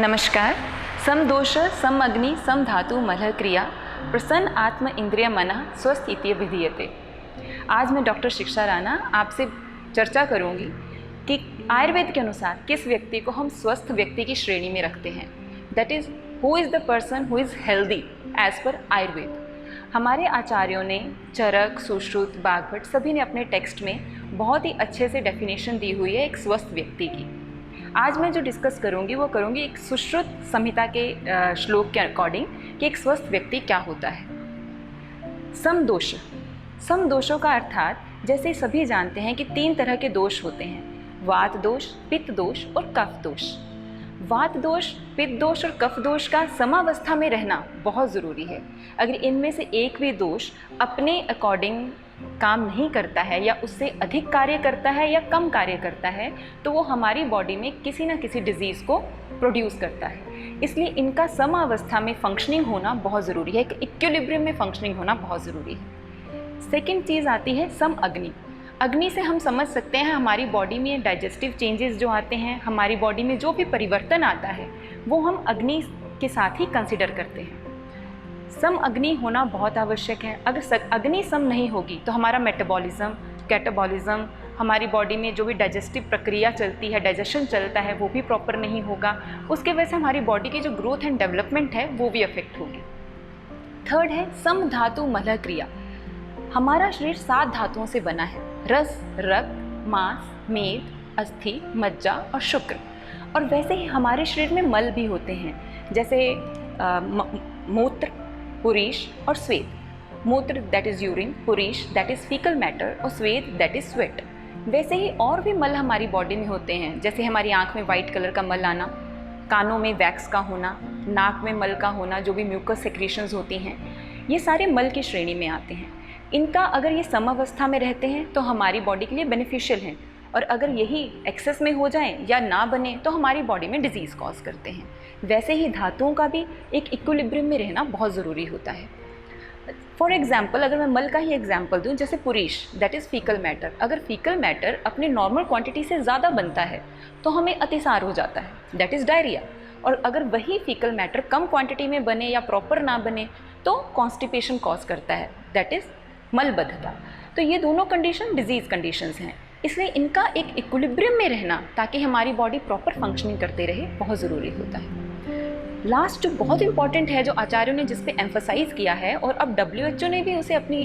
नमस्कार। सम दोष सम अग्नि सम धातु मलह क्रिया प्रसन्न आत्म इंद्रिय मनः स्वस्थ इति विधीयते। आज मैं डॉक्टर शिक्षा राणा आपसे चर्चा करूंगी कि आयुर्वेद के अनुसार किस व्यक्ति को हम स्वस्थ व्यक्ति की श्रेणी में रखते हैं। That is who is the person who is healthy as per Ayurveda. हमारे आचार्यों ने चरक, सुश्रुत, बागभट सभी ने अपने टेक्स्ट में बहुत ही अच्छे से डेफिनेशन दी हुई है एक स्वस्थ व्यक्ति की। आज मैं जो डिस्कस करूंगी वो करूंगी एक सुश्रुत संहिता के श्लोक के अकॉर्डिंग कि एक स्वस्थ व्यक्ति क्या होता है। समदोष। समदोषों का अर्थात जैसे सभी जानते हैं कि 3 तरह के दोष होते हैं, वात दोष, पित्त दोष और कफ दोष। वात दोष, पित्त दोष और कफ दोष का समावस्था में रहना बहुत ज़रूरी है। अगर इनमें से एक भी दोष अपने अकॉर्डिंग काम नहीं करता है या उससे अधिक कार्य करता है या कम कार्य करता है तो वो हमारी बॉडी में किसी ना किसी डिजीज़ को प्रोड्यूस करता है। इसलिए इनका समावस्था में फंक्शनिंग होना बहुत ज़रूरी है, एक इक्विलिब्रियम में फंक्शनिंग होना बहुत ज़रूरी है। सेकेंड चीज़ आती है सम अग्नि। अग्नि से हम समझ सकते हैं हमारी बॉडी में डाइजेस्टिव चेंजेस जो आते हैं, हमारी बॉडी में जो भी परिवर्तन आता है वो हम अग्नि के साथ ही कंसिडर करते हैं। सम अग्नि होना बहुत आवश्यक है। अगर अग्नि सम नहीं होगी तो हमारा मेटाबॉलिज्म, कैटाबॉलिज्म, हमारी बॉडी में जो भी डाइजेस्टिव प्रक्रिया चलती है, डाइजेशन चलता है, वो भी प्रॉपर नहीं होगा। उसके वजह से हमारी बॉडी की जो ग्रोथ एंड डेवलपमेंट है वो भी अफेक्ट होगी। थर्ड है सम धातु मलह क्रिया। हमारा शरीर 7 धातुओं से बना है, रस, रक्त, मांस, मेद, अस्थि, मज्जा और शुक्र। और वैसे ही हमारे शरीर में मल भी होते हैं, जैसे मूत्र, पुरीश और स्वेद। मूत्र दैट इज़ यूरिन, पुरीश दैट इज़ फीकल मैटर और स्वेद दैट इज़ स्वेट। वैसे ही और भी मल हमारी बॉडी में होते हैं, जैसे हमारी आँख में वाइट कलर का मल आना, कानों में वैक्स का होना, नाक में मल का होना, जो भी म्यूकस सेक्रेशंस होती हैं, ये सारे मल की श्रेणी में आते हैं। इनका अगर ये समावस्था में रहते हैं तो हमारी बॉडी के लिए बेनिफिशियल हैं, और अगर यही एक्सेस में हो जाएं या ना बने तो हमारी बॉडी में डिजीज़ कॉज करते हैं। वैसे ही धातुओं का भी एक इक्विलिब्रियम में रहना बहुत ज़रूरी होता है। फॉर एग्जाम्पल अगर मैं मल का ही एग्जाम्पल दूँ, जैसे पुरीश दैट इज़ फीकल मैटर। अगर फीकल मैटर अपने नॉर्मल क्वांटिटी से ज़्यादा बनता है तो हमें अतिसार हो जाता है, दैट इज़ डायरिया। और अगर वही फीकल मैटर कम क्वांटिटी में बने या प्रॉपर ना बने तो कॉन्स्टिपेशन कॉज करता है, दैट इज़ मलबद्धता। तो ये दोनों कंडीशन डिजीज़ कंडीशंस हैं, इसलिए इनका एक इक्विलिब्रियम में रहना ताकि हमारी बॉडी प्रॉपर फंक्शनिंग करते रहे बहुत ज़रूरी होता है। लास्ट जो बहुत इंपॉर्टेंट है, जो आचार्यों ने जिस पे एम्फसाइज़ किया है और अब WHO ने भी उसे अपनी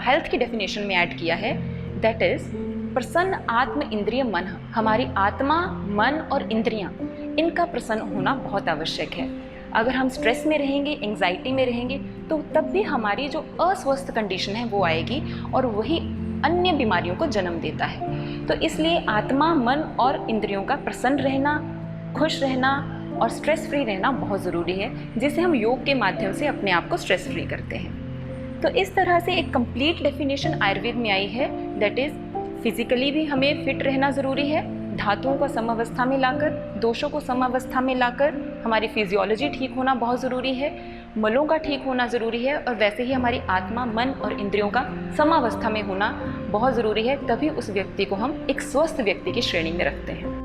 हेल्थ की डेफिनेशन में ऐड किया है, दैट इज़ प्रसन्न आत्म इंद्रिय मन। हमारी आत्मा, मन और इंद्रियां, इनका प्रसन्न होना बहुत आवश्यक है। अगर हम स्ट्रेस में रहेंगे, एंग्जाइटी में रहेंगे तो तब भी हमारी जो अस्वस्थ कंडीशन है वो आएगी और वही अन्य बीमारियों को जन्म देता है। तो इसलिए आत्मा, मन और इंद्रियों का प्रसन्न रहना, खुश रहना और स्ट्रेस फ्री रहना बहुत ज़रूरी है, जिसे हम योग के माध्यम से अपने आप को स्ट्रेस फ्री करते हैं। तो इस तरह से एक कंप्लीट डेफिनेशन आयुर्वेद में आई है, दैट इज़ फिजिकली भी हमें फिट रहना ज़रूरी है, धातुओं को समावस्था में लाकर, दोषों को समावस्था में लाकर हमारी फिजियोलॉजी ठीक होना बहुत ज़रूरी है, मलों का ठीक होना ज़रूरी है, और वैसे ही हमारी आत्मा, मन और इंद्रियों का समावस्था में होना बहुत ज़रूरी है। तभी उस व्यक्ति को हम एक स्वस्थ व्यक्ति की श्रेणी में रखते हैं।